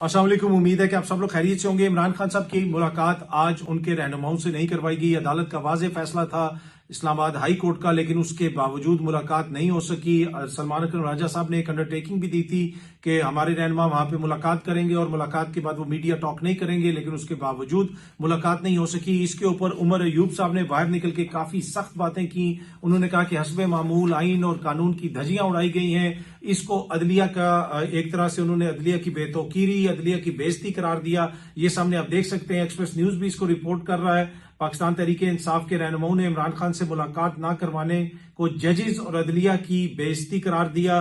अस्सलाम वालेकुम। उम्मीद है कि आप सब लोग खैरियत से होंगे। इमरान खान साहब की मुलाकात आज उनके रहनुमाओं से नहीं करवाई गई। अदालत का वाज़ेह फैसला था इस्लामाबाद हाई कोर्ट का, लेकिन उसके बावजूद मुलाकात नहीं हो सकी। सलमान अकरम राजा साहब ने एक अंडरटेकिंग भी दी थी कि हमारे रहनुमा वहां पे मुलाकात करेंगे और मुलाकात के बाद वो मीडिया टॉक नहीं करेंगे, लेकिन उसके बावजूद मुलाकात नहीं हो सकी। इसके ऊपर उमर अयूब साहब ने बाहर निकल के काफी सख्त बातें की। उन्होंने कहा कि हस्बे मामूल आइन और कानून की धज्जियां उड़ाई गई हैं। इसको अदलिया का एक तरह से उन्होंने अदलिया की बेतौकीरी, अदलिया की बेइज्जती करार दिया। ये सामने आप देख सकते हैं, एक्सप्रेस न्यूज भी इसको रिपोर्ट कर रहा है। पाकिस्तान तहरीक इंसाफ के रहनुमाओं ने इमरान खान से मुलाकात ना करवाने को जजेस और अदलिया की बेइज्जती करार दिया।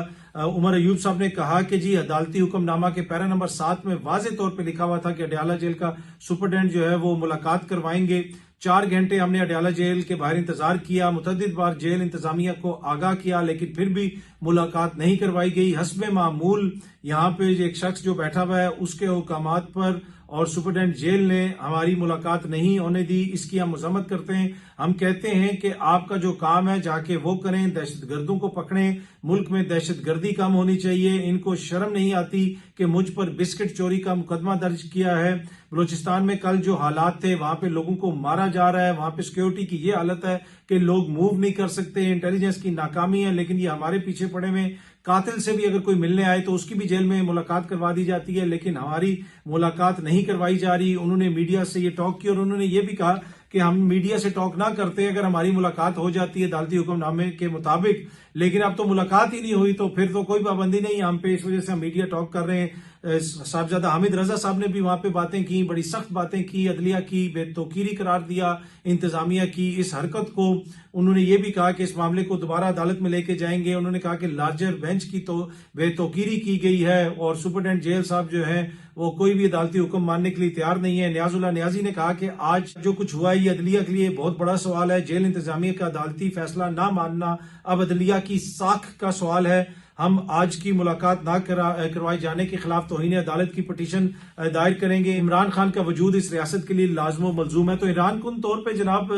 उमर अयूब साहब ने कहा कि जी अदालती हुक्मनामा के पैरा नंबर 7 में वाज़ेह तौर पर लिखा हुआ था कि अडयाला जेल का सुपरडेंट जो है वो मुलाकात करवाएंगे। 4 घंटे हमने अडयाला जेल के बाहर इंतजार किया, मुतअद्दिद बार जेल इंतजामिया को आगाह किया, लेकिन फिर भी मुलाकात नहीं करवाई गई। हस्बे मामूल यहाँ पे एक शख्स जो बैठा हुआ है उसके हुकामात पर और सुपरडेंट जेल ने हमारी मुलाकात नहीं होने दी। इसकी हम मजम्मत करते हैं। हम कहते हैं कि आपका जो काम है जाके वो करें, दहशतगर्दों को पकड़ें। मुल्क में दहशतगर्दी कम होनी चाहिए। इनको शर्म नहीं आती कि मुझ पर बिस्किट चोरी का मुकदमा दर्ज किया है। बलूचिस्तान में कल जो हालात थे वहां पे लोगों को मारा जा रहा है, वहां पे सिक्योरिटी की ये हालत है कि लोग मूव नहीं कर सकते। इंटेलिजेंस की नाकामी है, लेकिन ये हमारे पीछे पड़े हुए। कातिल से भी अगर कोई मिलने आए तो उसकी भी जेल में मुलाकात करवा दी जाती है, लेकिन हमारी मुलाकात नहीं करवाई जा रही। उन्होंने मीडिया से ये टॉक की और उन्होंने ये भी कहा कि हम मीडिया से टॉक ना करते अगर हमारी मुलाकात हो जाती है अदालती हुक्मनामे के मुताबिक, लेकिन अब तो मुलाकात ही नहीं हुई तो फिर तो कोई पाबंदी नहीं हम पे, इस वजह से हम मीडिया टॉक कर रहे हैं। साहबजादा हामिद रजा साहब ने भी वहां पे बातें की, बड़ी सख्त बातें की, अदलिया की बेतौकीरी करार दिया, इंतजामिया की इस हरकत को। उन्होंने ये भी कहा कि इस मामले को दोबारा अदालत में लेके जाएंगे। उन्होंने कहा कि लार्जर बेंच की तो बेतौकीरी की गई है और सुपरडेंट जेल साहब जो है वो कोई भी अदालती हुक्म मानने के लिए तैयार नहीं है। न्याजुल्लाह न्याजी ने कहा कि आज जो कुछ हुआ है ये अदलिया के लिए बहुत बड़ा सवाल है। जेल इंतजामिया का अदालती फैसला ना मानना अब अदलिया की साख का सवाल है। हम आज की मुलाकात ना करवाए जाने के खिलाफ तौहीन अदालत की पटिशन दायर करेंगे। इमरान खान का वजूद इस रियासत के लिए लाजमो मलजूम है। तो ईरान कुन तौर पर जनाब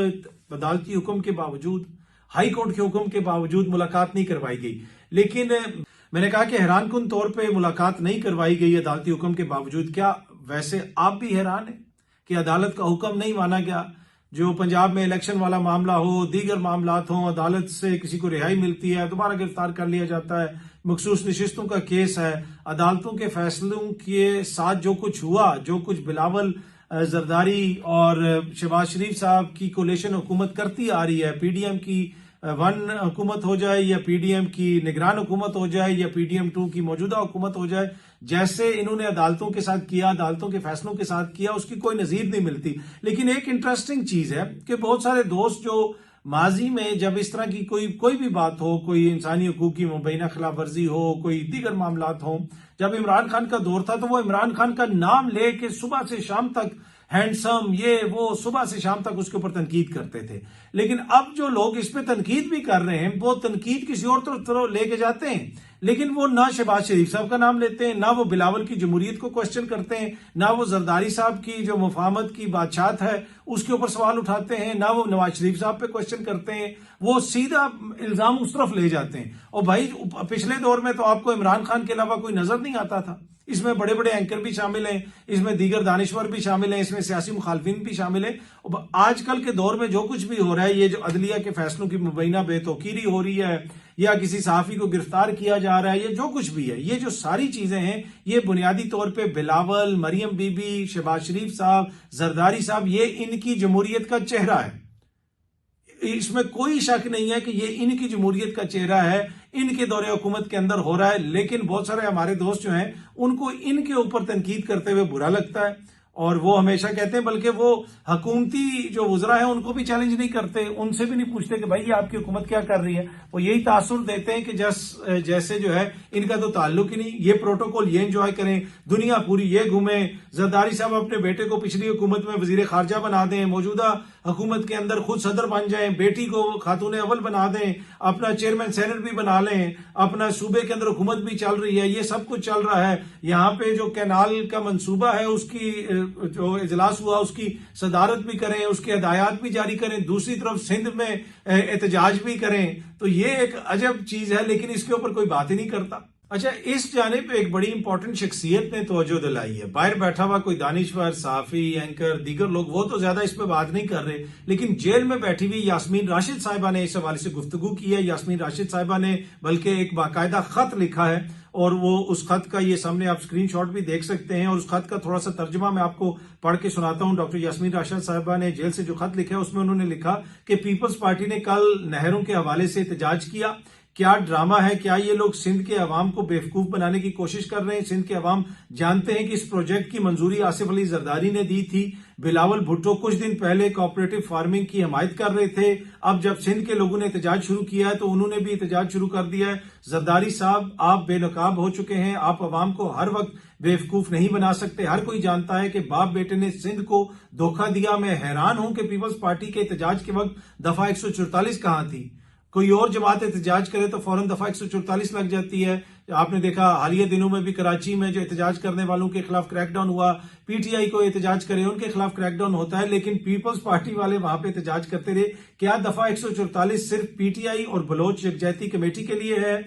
अदालती हुक्म के बावजूद, हाई कोर्ट के हुक्म के बावजूद मुलाकात नहीं करवाई गई। लेकिन मैंने कहा कि हैरान कुन तौर पे मुलाकात नहीं करवाई गई अदालती हुक्म के बावजूद। क्या वैसे आप भी हैरान हैं कि अदालत का हुक्म नहीं माना गया? जो पंजाब में इलेक्शन वाला मामला हो, दीगर मामलात हो, अदालत से किसी को रिहाई मिलती है, दोबारा गिरफ्तार कर लिया जाता है, मखसूस नशिस्तों का केस है, अदालतों के फैसलों के साथ जो कुछ हुआ, जो कुछ बिलावल जरदारी और शहबाज शरीफ साहब की कोलेशन हुकूमत करती आ रही है, पीडीएम की वन हुकूमत हो जाए या पीडीएम की निगरान हुकूमत हो जाए या पीडीएम 2 की मौजूदा हुकूमत हो जाए, जैसे इन्होंने अदालतों के साथ किया, अदालतों के फैसलों के साथ किया, उसकी कोई नजीर नहीं मिलती। लेकिन एक इंटरेस्टिंग चीज है कि बहुत सारे दोस्त जो माजी में जब इस तरह की कोई भी बात हो, कोई इंसानी हकूक की मुबैना खिलाफ वर्जी हो, कोई दीगर मामलात हो, जब इमरान खान का दौर था तो वो इमरान खान का नाम लेके सुबह से शाम तक हैंडसम ये वो सुबह से शाम तक उसके ऊपर तनकीद करते थे। लेकिन अब जो लोग इस पे तनकीद भी कर रहे हैं वो तनकीद किसी और तरफ लेके जाते हैं, लेकिन वो ना शहबाज शरीफ साहब का नाम लेते हैं, ना वो बिलावल की जमहूरियत को क्वेश्चन करते हैं, ना वो जरदारी साहब की जो मुफाहमत की बादशाहत है उसके ऊपर सवाल उठाते हैं, ना वो नवाज शरीफ साहब पे क्वेश्चन करते हैं। वो सीधा इल्जाम उस तरफ ले जाते हैं। और भाई पिछले दौर में तो आपको इमरान खान के अलावा कोई नजर नहीं आता था। इसमें बड़े बड़े एंकर भी शामिल हैं, इसमें दीगर दानिश्वर भी शामिल हैं, इसमें सियासी मुखालफिन भी शामिल हैं। आजकल के दौर में जो कुछ भी हो रहा है, ये जो अदलिया के फैसलों की मुबैना बेतौकीरी हो रही है या किसी सहाफी को गिरफ्तार किया जा रहा है, ये जो कुछ भी है, ये जो सारी चीजें हैं, ये बुनियादी तौर पे बिलावल, मरियम बीबी, शहबाज शरीफ साहब, जरदारी साहब, ये इनकी जमहूरियत का चेहरा है। इसमें कोई शक नहीं है कि ये इनकी जमहूरियत का चेहरा है, इनके दौरे हुकूमत के अंदर हो रहा है। लेकिन बहुत सारे हमारे दोस्त जो हैं उनको इनके ऊपर तनकीद करते हुए बुरा लगता है और वो हमेशा कहते हैं, बल्कि वो हकूमती जो वज़रा है उनको भी चैलेंज नहीं करते, उनसे भी नहीं पूछते कि भाई ये आपकी हुकूमत क्या कर रही है। वो यही तासुर देते हैं कि जैसे जो है इनका तो ताल्लुक ही नहीं, ये प्रोटोकॉल ये एंजॉय करें, दुनिया पूरी ये घूमें। जरदारी साहब अपने बेटे को पिछली हुकूमत में वजीर खारजा बना दें, मौजूदा हुकूमत के अंदर खुद सदर बन जाएं, बेटी को खातून अव्वल बना दें, अपना चेयरमैन सेनेट भी बना लें, अपना सूबे के अंदर हुकूमत भी चल रही है, ये सब कुछ चल रहा है। यहाँ पे जो कैनाल का मंसूबा है उसकी जो इजलास हुआ उसकी सदारत भी करें, उसके हदायत भी जारी करें, दूसरी तरफ सिंध में एहतजाज भी करें। तो ये एक अजब चीज है, लेकिन इसके ऊपर कोई बात ही नहीं करता। अच्छा, इस जानिब एक बड़ी इंपॉर्टेंट शख्सियत ने तवज्जो दिलाई है। बाहर बैठा हुआ कोई दानिश्वर, सहाफी, एंकर, दीगर लोग वो तो ज्यादा इस पे बात नहीं कर रहे, लेकिन जेल में बैठी हुई यास्मीन राशिद साहिबा ने इस हवाले से गुफ्तगू की है। यास्मीन राशिद साहिबा ने बल्कि एक बाकायदा खत लिखा है और वो उस खत का ये सामने आप स्क्रीनशॉट भी देख सकते हैं और उस खत का थोड़ा सा तर्जुमा मैं आपको पढ़ के सुनाता हूं। डॉक्टर यास्मीन राशिद साहिबा ने जेल से जो खत लिखा है उसमें उन्होंने लिखा कि पीपल्स पार्टी ने कल नहरों के हवाले से एहतजाज किया। क्या ड्रामा है? क्या ये लोग सिंध के अवाम को बेवकूफ बनाने की कोशिश कर रहे हैं? सिंध के अवाम जानते हैं कि इस प्रोजेक्ट की मंजूरी आसिफ अली जरदारी ने दी थी। बिलावल भुट्टो कुछ दिन पहले कोऑपरेटिव फार्मिंग की हिमायत कर रहे थे। अब जब सिंध के लोगों ने एहतजाज शुरू किया है तो उन्होंने भी एहतजाज शुरू कर दिया है। जरदारी साहब, आप बेनकाब हो चुके हैं। आप अवाम को हर वक्त बेवकूफ नहीं बना सकते। हर कोई जानता है कि बाप बेटे ने सिंध को धोखा दिया। मैं हैरान हूं कि पीपल्स पार्टी के एहतजाज के वक्त दफा 144 कहां थी? कोई और जमात एहतजाज करे तो फौरन दफा 144 लग जाती है। आपने देखा हालिया दिनों में भी कराची में जो एहतजाज करने वालों के खिलाफ क्रैकडाउन हुआ, पीटीआई को एहतजाज करे उनके खिलाफ क्रैकडाउन होता है, लेकिन पीपल्स पार्टी वाले वहां पे एहतजाज करते रहे। क्या दफा 144 सिर्फ पीटीआई और बलोच यकजहती कमेटी के लिए है?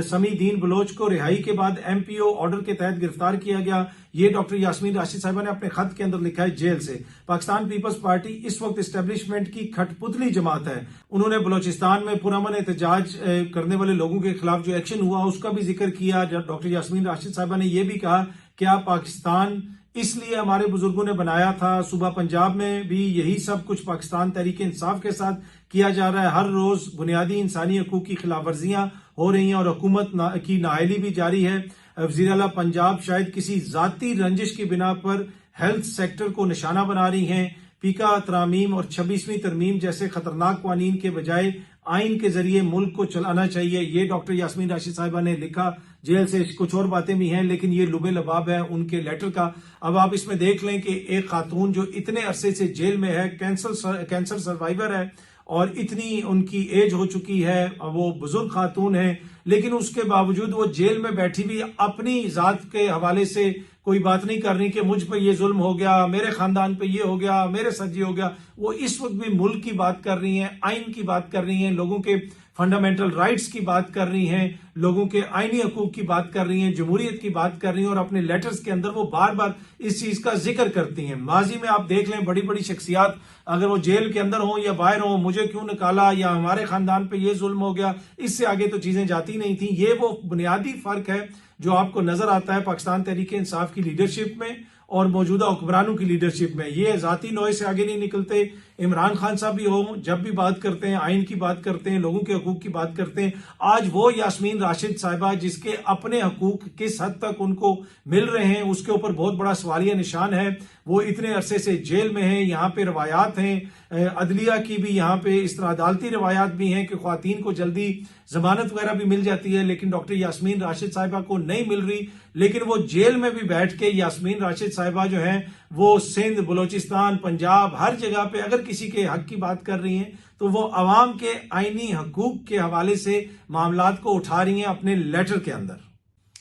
समी दीन बलोच को रिहाई के बाद एमपीओ ऑर्डर के तहत गिरफ्तार किया गया। ये डॉक्टर यास्मीन राशिद साहिबा ने अपने खत के अंदर लिखा है जेल से। पाकिस्तान पीपल्स पार्टी इस वक्त एस्टेब्लिशमेंट की खटपुतली जमात है। उन्होंने बलोचिस्तान में पुरअमन एहतजाज करने वाले लोगों के खिलाफ जो एक्शन हुआ उसका भी जिक्र किया। डॉक्टर यास्मीन राशिद साहिबा ने यह भी कहा, क्या पाकिस्तान इसलिए हमारे बुजुर्गों ने बनाया था? सुबह पंजाब में भी यही सब कुछ पाकिस्तान तहरीक इंसाफ के साथ किया जा रहा है। हर रोज बुनियादी इंसानी हकूक की खिलाफ वर्जियां हो रही हैं और हुकूमत की नाअहली भी जारी है। वजीर आला पंजाब शायद किसी जाती रंजिश की बिना पर हेल्थ सेक्टर को निशाना बना रही हैं। पीका तरामीम और 26वीं तरमीम जैसे खतरनाक कानून के बजाय आइन के जरिए मुल्क को चलाना चाहिए। ये डॉक्टर यास्मीन राशिद साहिबा ने लिखा जेल से। कुछ और बातें भी हैं लेकिन ये लुबे लबाब है उनके लेटर का। अब आप इसमें देख लें कि एक खातून जो इतने अरसे से जेल में है, कैंसर सर्वाइवर है और इतनी उनकी एज हो चुकी है, वो बुजुर्ग खातून है, लेकिन उसके बावजूद वो जेल में बैठी हुई अपनी जात के हवाले से कोई बात नहीं कर रही कि मुझ पे ये जुल्म हो गया, मेरे खानदान पे ये हो गया, मेरे साथ ये हो गया। वो इस वक्त भी मुल्क की बात कर रही हैं, आइन की बात कर रही हैं, लोगों के फंडामेंटल राइट्स की बात कर रही हैं, लोगों के आईनी हकूक की बात कर रही हैं, जमहूरियत की बात कर रही हैं और अपने लेटर्स के अंदर वो बार बार इस चीज का जिक्र करती हैं। माजी में आप देख लें बड़ी बड़ी शख्सियात अगर वो जेल के अंदर हो या बाहर हो, मुझे क्यों निकाला या हमारे खानदान पे ये जुल्म हो गया, इससे आगे तो चीजें जाती नहीं थी। ये वो बुनियादी फर्क है जो आपको नजर आता है पाकिस्तान तहरीक इंसाफ की लीडरशिप में और मौजूदा हुक्मरानों की लीडरशिप में। ये जाती नोए से आगे नहीं निकलते। इमरान खान साहब भी हो, जब भी बात करते हैं आइन की बात करते हैं, लोगों के हकूक की बात करते हैं। आज वो यास्मीन राशिद साहिबा जिसके अपने हकूक किस हद तक उनको मिल रहे हैं उसके ऊपर बहुत बड़ा सवालिया निशान है। वो इतने अरसे से जेल में है। यहाँ पे रवायात हैं अदलिया की भी, यहाँ पे इस तरह अदालती रवायात भी हैं कि ख्वातीन को जल्दी जमानत वगैरह भी मिल जाती है, लेकिन डॉक्टर यास्मीन राशिद साहिबा को नहीं मिल रही। लेकिन वो जेल में भी बैठ के यास्मीन राशिद साहिबा जो है वो सिंध, बलोचिस्तान, पंजाब हर जगह पे अगर किसी के हक की बात कर रही हैं तो वो अवाम के आईनी हकूक के हवाले से मामलात को उठा रही हैं अपने लेटर के अंदर।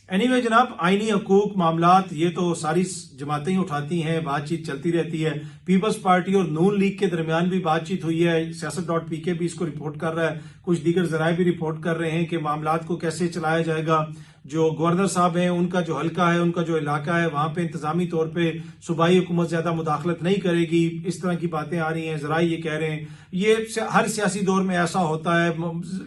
एनीवे जनाब, आईनी हकूक मामलात ये तो सारी जमातें ही उठाती हैं, बातचीत चलती रहती है। पीपल्स पार्टी और नून लीग के दरमियान भी बातचीत हुई है। सियासत.pk भी इसको रिपोर्ट कर रहा है, कुछ दीगर जराये भी रिपोर्ट कर रहे हैं कि मामलात को कैसे चलाया जाएगा। जो गवर्नर साहब हैं उनका जो हल्का है, उनका जो इलाका है, वहां पे इंतजामी तौर पे सूबाई हुकूमत ज्यादा मुदाखलत नहीं करेगी, इस तरह की बातें आ रही हैं। जराये ये कह रहे हैं। ये हर सियासी दौर में ऐसा होता है,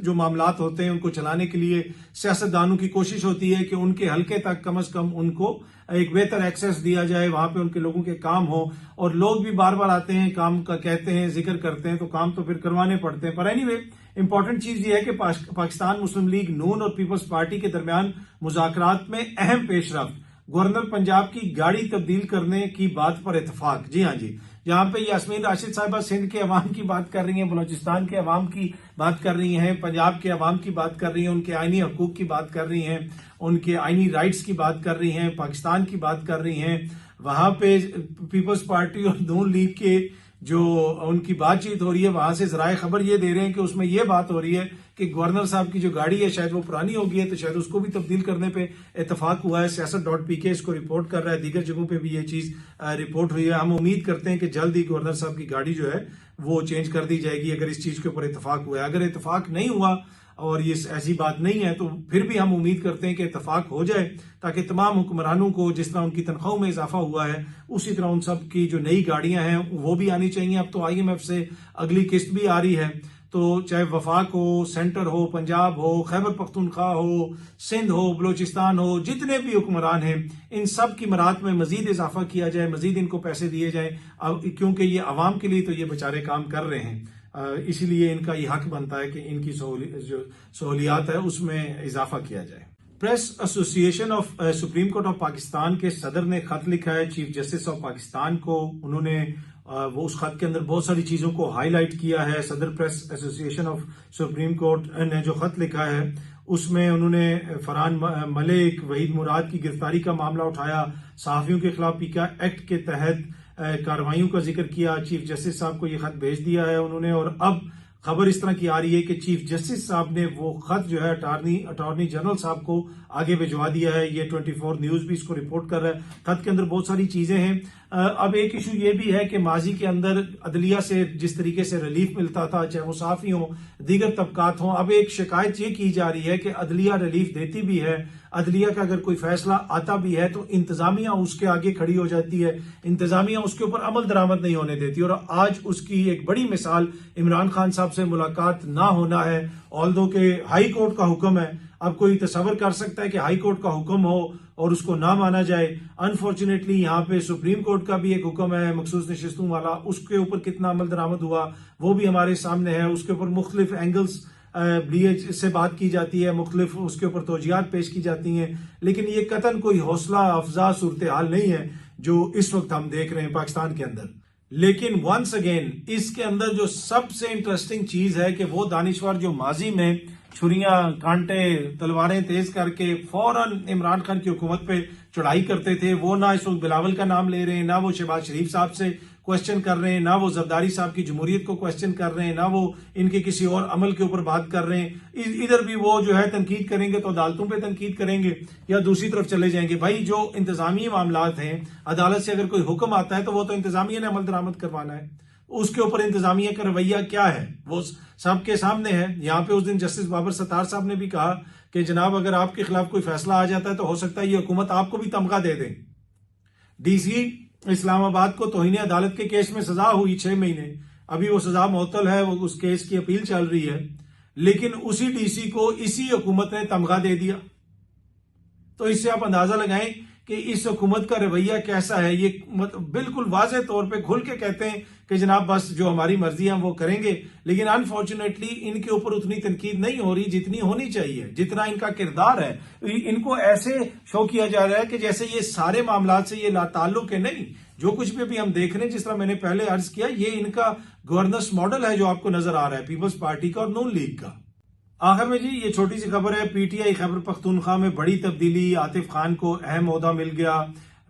जो मामलात होते हैं उनको चलाने के लिए सियासतदानों की कोशिश होती है कि उनके हल्के तक कम अज कम उनको एक बेहतर एक्सेस दिया जाए, वहां पे उनके लोगों के काम हो। और लोग भी बार बार आते हैं, काम का कहते हैं, जिक्र करते हैं, तो काम तो फिर करवाने पड़ते हैं। पर एनीवे इंपॉर्टेंट चीज ये है कि पाकिस्तान मुस्लिम लीग नून और पीपल्स पार्टी के दरमियान मुज़ाकरात में अहम पेशरफ्त, गवर्नर पंजाब की गाड़ी तब्दील करने की बात पर इतफाक। जी हाँ जी, यहाँ पे यास्मीन राशिद साहिबा सिंध के अवाम की बात कर रही हैं, बलोचिस्तान के अवाम की बात कर रही हैं, पंजाब के अवाम की बात कर रही हैं, उनके आईनी हकूक की बात कर रही हैं, उनके आईनी राइट्स की बात कर रही हैं, पाकिस्तान की बात कर रही हैं। वहां पे पीपल्स पार्टी और नून लीग के जो उनकी बातचीत हो रही है वहां से जराये खबर ये दे रहे हैं कि उसमें यह बात हो रही है कि गवर्नर साहब की जो गाड़ी है शायद वो पुरानी हो गई है, तो शायद उसको भी तब्दील करने पे इतफाक हुआ है। सियासत.pk इसको रिपोर्ट कर रहा है, दीगर जगहों पे भी ये चीज रिपोर्ट हुई है। हम उम्मीद करते हैं कि जल्द ही गवर्नर साहब की गाड़ी जो है वो चेंज कर दी जाएगी अगर इस चीज के ऊपर इतफाक हुआ है। अगर इतफाक नहीं हुआ, और ये ऐसी बात नहीं है, तो फिर भी हम उम्मीद करते हैं कि इतफाक हो जाए ताकि तमाम हुक्मरानों को जिस तरह उनकी तनख्वाहों में इजाफा हुआ है उसी तरह उन सब की जो नई गाड़ियां हैं वो भी आनी चाहिए। अब तो IMF से अगली किस्त भी आ रही है, तो चाहे वफाक हो, सेंटर हो, पंजाब हो, खैबर पख्तूनख्वा हो, सिंध हो, बलोचिस्तान हो, जितने भी हुक्मरान हैं इन सब की मरात में मजीद इजाफा किया जाए, मजीद इनको पैसे दिए जाए, क्योंकि ये अवाम के लिए तो ये बेचारे काम कर रहे हैं, इसीलिए इनका ये हक बनता है कि इनकी जो सहूलियात है उसमें इजाफा किया जाए। Press association of supreme court of Pakistan के सदर ने खत लिखा है चीफ जस्टिस ऑफ पाकिस्तान को। उन्होंने वो उस खत के अंदर बहुत सारी चीजों को हाईलाइट किया है। सदर press association of supreme court ने जो खत लिखा है उसमें उन्होंने फरहान मलिक, वहीद मुराद की गिरफ्तारी का मामला उठाया, सहाफियों के खिलाफ पीका एक्ट के तहत कार्रवाइयों का जिक्र किया। चीफ जस्टिस साहब को यह खत भेज दिया है उन्होंने, और अब खबर इस तरह की आ रही है कि चीफ जस्टिस साहब ने वो खत जो है अटॉर्नी जनरल साहब को आगे भिजवा दिया है। ये 24 न्यूज भी इसको रिपोर्ट कर रहा है। खत के अंदर बहुत सारी चीजें हैं। अब एक इशू ये भी है कि माजी के अंदर अदलिया से जिस तरीके से रिलीफ मिलता था, चाहे वो साफी हो, दीगर तबकात हों, अब एक शिकायत ये की जा रही है कि अदलिया रिलीफ देती भी है, अदलिया का अगर कोई फैसला आता भी है तो इंतजामिया उसके आगे खड़ी हो जाती है, इंतजामिया उसके ऊपर अमल दरामद नहीं होने देती। और आज उसकी एक बड़ी मिसाल इमरान खान साहब से मुलाकात ना होना है, ऑल्दो के हाई कोर्ट का हुक्म है। अब कोई तसव्वुर कर सकता है कि हाई कोर्ट का हुक्म हो और उसको ना माना जाए। अनफॉर्चुनेटली यहाँ पे सुप्रीम कोर्ट का भी एक हुक्म है मखसूस नशिस्तों वाला, उसके ऊपर कितना अमल दरामद हुआ वो भी हमारे सामने है। उसके ऊपर मुख्तलिफ एंगल्स से बात की जाती है, मुख्तलिफ उसके ऊपर तौजियात पेश की जाती हैं, लेकिन ये कतन कोई हौसला अफजा सूरत हाल नहीं है जो इस वक्त हम देख रहे हैं पाकिस्तान के अंदर। लेकिन वंस अगेन इसके अंदर जो सबसे इंटरेस्टिंग चीज है कि वो दानिशवर जो माजी में छुरियां, कांटे, तलवारें तेज करके फौरन इमरान खान की हुकूमत पे चढ़ाई करते थे, वो ना इस वक्त बिलावल का नाम ले रहे हैं, ना वो शहबाज शरीफ साहब से क्वेश्चन कर रहे हैं, ना वो जरदारी साहब की जमहूरियत को क्वेश्चन कर रहे हैं, ना वो इनके किसी और अमल के ऊपर बात कर रहे हैं। इधर भी वो जो है तनकीद करेंगे तो अदालतों पे तनकीद करेंगे या दूसरी तरफ चले जाएंगे। भाई जो इंतजामी मामलात हैं, अदालत से अगर कोई हुक्म आता है तो वो तो इंतजामिया ने अमल दरामद करवाना है, उसके ऊपर इंतजामिया का रवैया क्या है वो सबके सामने है। यहाँ पे उस दिन जस्टिस बाबर सत्तार साहब ने भी कहा कि जनाब अगर आपके खिलाफ कोई फैसला आ जाता है तो हो सकता है ये हुकूमत आपको भी तमगा दे दे। DC इस्लामाबाद को तौहीन अदालत के केस में सजा हुई 6 महीने, अभी वो सजा मुअत्तल है, वो उस केस की अपील चल रही है, लेकिन उसी DC को इसी हुकूमत ने तमगा दे दिया। तो इससे आप अंदाजा लगाएं कि इस हुकूमत का रवैया कैसा है। ये बिल्कुल वाज़ेह तौर पे खुल के कहते हैं कि जनाब बस जो हमारी मर्जी है हम वो करेंगे, लेकिन अनफॉर्चुनेटली इनके ऊपर उतनी तनकीद नहीं हो रही जितनी होनी चाहिए, जितना इनका किरदार है। इनको ऐसे शो किया जा रहा है कि जैसे ये सारे मामलात से ये लाताल्लुक है। नहीं, जो कुछ भी हम देख रहे हैं, जिस तरह मैंने पहले अर्ज किया, ये इनका गवर्नेंस मॉडल है जो आपको नजर आ रहा है पीपल्स पार्टी का और नून लीग का। आखिर में जी ये छोटी सी खबर है, PTI खैबर पख्तूनख्वा में बड़ी तब्दीली, आतिफ खान को अहम ओहदा मिल गया।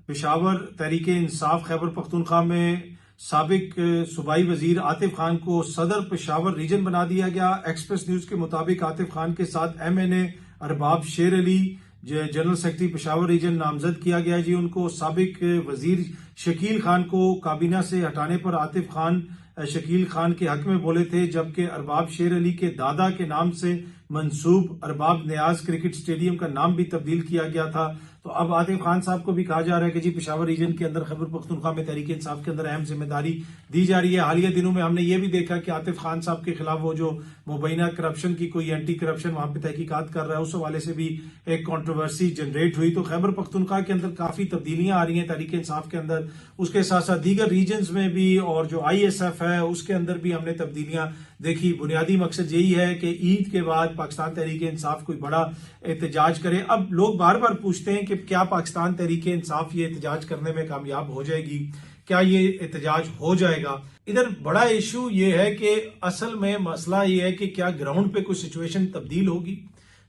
पेशावर तहरीक इंसाफ खैबर पख्तूनख्वा में साबिक सूबाई वजीर आतिफ खान को सदर पेशावर रीजन बना दिया गया। एक्सप्रेस न्यूज के मुताबिक आतिफ खान के साथ MNA Arbab Sher Ali general secretary Peshawar region नामजद किया गया जी उनको। साबिक वजीर शकील खान को काबीना से हटाने पर आतिफ खान शकील खान के हक में बोले थे, जबकि अरबाब शेर अली के दादा के नाम से मंसूब अरबाब नियाज क्रिकेट स्टेडियम का नाम भी तब्दील किया गया था। तो अब आतिफ खान साहब को भी कहा जा रहा है कि जी पेशावर रीजन के अंदर खैबर पख्तूनख्वा में तहरीक इंसाफ के अंदर अहम जिम्मेदारी दी जा रही है। हालिया दिनों में हमने ये भी देखा कि आतिफ खान साहब के खिलाफ वो जो मुबैना करप्शन की कोई एंटी करप्शन वहां पे तहकीकात कर रहा है, उस हवाले से भी एक कंट्रोवर्सी जनरेट हुई। तो खैबर पख्तूनख्वा के अंदर काफी तब्दीलियां आ रही हैं तहरीक इंसाफ के अंदर, उसके साथ साथ दीगर रीजन में भी, और जो ISF है उसके अंदर भी हमने तब्दीलियां देखी। बुनियादी मकसद यही है कि ईद के बाद पाकिस्तान तहरीक इंसाफ कोई बड़ा एहतजाज करे। अब लोग बार बार पूछते हैं कि क्या पाकिस्तान तहरीक इंसाफ ये एहतजाज करने में कामयाब हो जाएगी, क्या ये एहतजाज हो जाएगा। इधर बड़ा इशू ये है कि असल में मसला ये है कि क्या ग्राउंड पे कोई सिचुएशन तब्दील होगी।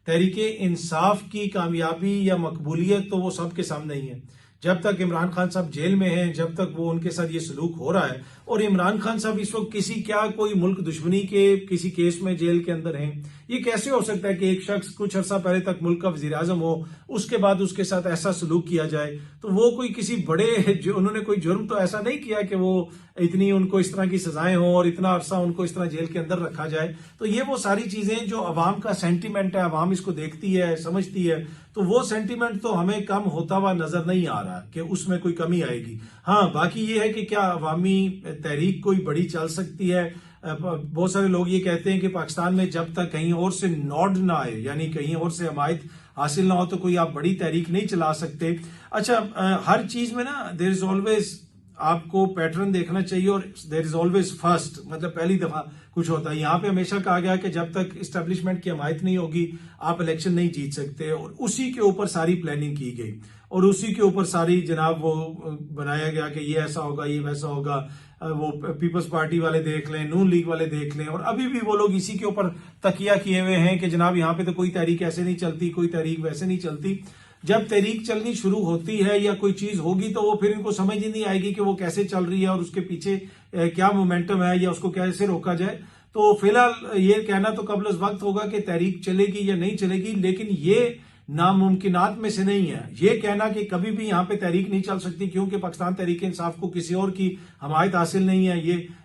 तहरीक इंसाफ की कामयाबी या मकबूलियत तो वो सबके सामने ही है। जब तक इमरान खान साहब जेल में हैं, जब तक वो उनके साथ ये सलूक हो रहा है, और इमरान खान साहब इस वक्त किसी क्या कोई मुल्क दुश्मनी के किसी केस में जेल के अंदर हैं ये कैसे हो सकता है कि एक शख्स कुछ अर्सा पहले तक मुल्क का वजीर आजम हो, उसके बाद उसके साथ ऐसा सलूक किया जाए? तो वो कोई किसी बड़े जो उन्होंने कोई जुर्म तो ऐसा नहीं किया कि वो इतनी उनको इस तरह की सजाएं हों और इतना अरसा उनको इस तरह जेल के अंदर रखा जाए। तो ये वो सारी चीजें जो अवाम का सेंटीमेंट है, अवाम इसको देखती है, समझती है, तो वो सेंटीमेंट तो हमें कम होता हुआ नजर नहीं आ रहा कि उसमें कोई कमी आएगी। हाँ, बाकी ये है कि क्या अवामी तहरीक कोई बड़ी चल सकती है? बहुत सारे लोग ये कहते हैं कि पाकिस्तान में जब तक कहीं और से नॉड ना आए, यानी कहीं और से हमायत हासिल ना हो, तो कोई आप बड़ी तहरीक नहीं चला सकते। अच्छा, हर चीज में ना देयर इज ऑलवेज आपको पैटर्न देखना चाहिए और देयर इज ऑलवेज फर्स्ट, मतलब पहली दफा कुछ होता है। यहाँ पे हमेशा कहा गया कि जब तक इस्टेब्लिशमेंट की हमायत नहीं होगी आप इलेक्शन नहीं जीत सकते, और उसी के ऊपर सारी प्लानिंग की गई और उसी के ऊपर सारी जनाब वो बनाया गया कि ये ऐसा होगा, ये वैसा होगा। वो पीपल्स पार्टी वाले देख लें, नून लीग वाले देख लें, और अभी भी वो लोग इसी के ऊपर तकिया किए हुए हैं कि जनाब यहाँ पे तो कोई तहरीक ऐसे नहीं चलती, कोई तहरीक वैसे नहीं चलती। जब तहरीक चलनी शुरू होती है या कोई चीज होगी तो वो फिर इनको समझ ही नहीं आएगी कि वो कैसे चल रही है और उसके पीछे क्या मोमेंटम है या उसको कैसे रोका जाए। तो फिलहाल ये कहना तो कबल वक्त होगा कि तहरीक चलेगी या नहीं चलेगी, लेकिन ये नामुमकिनात में से नहीं है ये कहना कि कभी भी यहाँ पे तहरीक नहीं चल सकती, क्योंकि पाकिस्तान तहरीक इंसाफ को किसी और की हमायत हासिल नहीं है।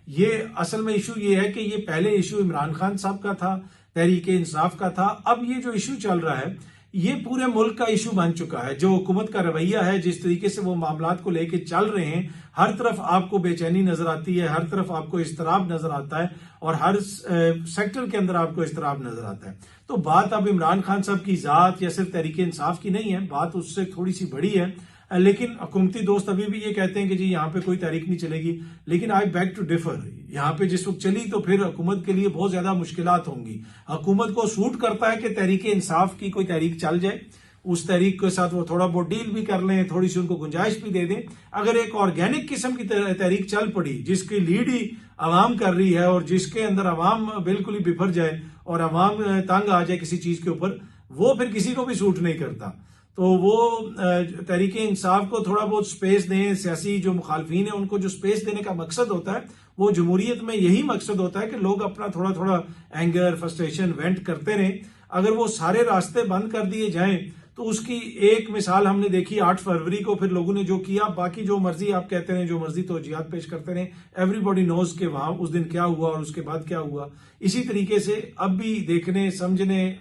ये असल में इशू ये है कि ये पहले इशू इमरान खान साहब का था, तहरीक इंसाफ का था। अब ये जो इशू चल रहा है ये पूरे मुल्क का इशू बन चुका है। जो हुकूमत का रवैया है, जिस तरीके से वो मामलात को लेके चल रहे हैं, हर तरफ आपको बेचैनी नजर आती है, हर तरफ आपको इस्तराब नजर आता है और हर सेक्टर के अंदर आपको इस्तराब नजर आता है। तो बात अब इमरान खान साहब की जात या सिर्फ तहरीक इंसाफ की नहीं है, बात उससे थोड़ी सी बड़ी है। लेकिन हुकूमती दोस्त अभी भी ये कहते हैं कि जी यहाँ पे कोई तहरीक नहीं चलेगी, लेकिन आई बैक टू डिफर। यहाँ पे जिस वक्त चली तो फिर हुकूमत के लिए बहुत ज्यादा मुश्किलात होंगी। हुकूमत को सूट करता है कि तहरीक इंसाफ की कोई तहरीक चल जाए, उस तहरीक के साथ वो थोड़ा बहुत डील भी कर लें, थोड़ी सी उनको गुंजाइश भी दे दें। अगर एक ऑर्गेनिक किस्म की तहरीक चल पड़ी जिसकी लीड ही आवाम कर रही है और जिसके अंदर आवाम बिल्कुल ही बिफर जाए और आवाम तंग आ जाए किसी चीज के ऊपर, वो फिर किसी को भी सूट नहीं करता। तो वो तहरीक इंसाफ को थोड़ा बहुत स्पेस दें, सियासी जो मुखालफीन है उनको जो स्पेस देने का मकसद होता है, वो जमहूरियत में यही मकसद होता है कि लोग अपना थोड़ा थोड़ा एंगर, फ्रस्ट्रेशन वेंट करते रहें। अगर वो सारे रास्ते बंद कर दिए जाएं तो उसकी एक मिसाल हमने देखी 8 फरवरी को, फिर लोगों ने जो किया। बाकी जो मर्जी आप कहते रहे, जो मर्जी तो जिहाद पेश करते रहे, एवरीबॉडी नोज के वहां उस दिन क्या हुआ और उसके बाद क्या हुआ। इसी तरीके से अब भी देखने, समझने,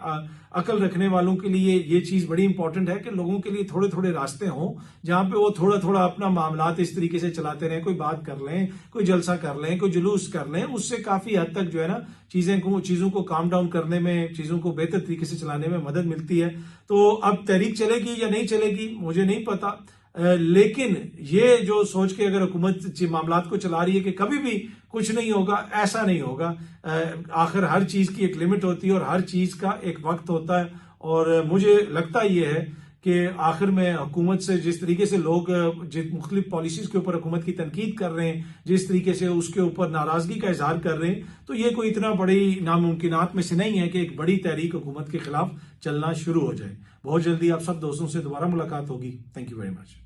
अकल रखने वालों के लिए ये चीज बड़ी इंपॉर्टेंट है कि लोगों के लिए थोड़े थोड़े रास्ते हों जहां पे वो थोड़ा थोड़ा अपना मामलात इस तरीके से चलाते रहें। कोई बात कर लें, कोई जलसा कर लें, कोई जुलूस कर लें, उससे काफी हद तक जो है ना चीजों को काम डाउन करने में, चीजों को बेहतर तरीके से चलाने में मदद मिलती है। तो अब तहरीक चलेगी या नहीं चलेगी मुझे नहीं पता, लेकिन ये जो सोच के अगर हुकूमत मामलात को चला रही है कि कभी भी कुछ नहीं होगा, ऐसा नहीं होगा। आखिर हर चीज की एक लिमिट होती है और हर चीज का एक वक्त होता है। और मुझे लगता ये है कि आखिर में हुकूमत से जिस तरीके से लोग जिस मुख्तलिफ पॉलिसीज के ऊपर हुकूमत की तनकीद कर रहे हैं, जिस तरीके से उसके ऊपर नाराजगी का इजहार कर रहे हैं, तो ये कोई इतना बड़ी नामुमकिनात में से नहीं है कि एक बड़ी तहरीक हुकूमत के खिलाफ चलना शुरू हो जाए। बहुत जल्दी आप सब दोस्तों से दोबारा मुलाकात होगी। Thank you very much.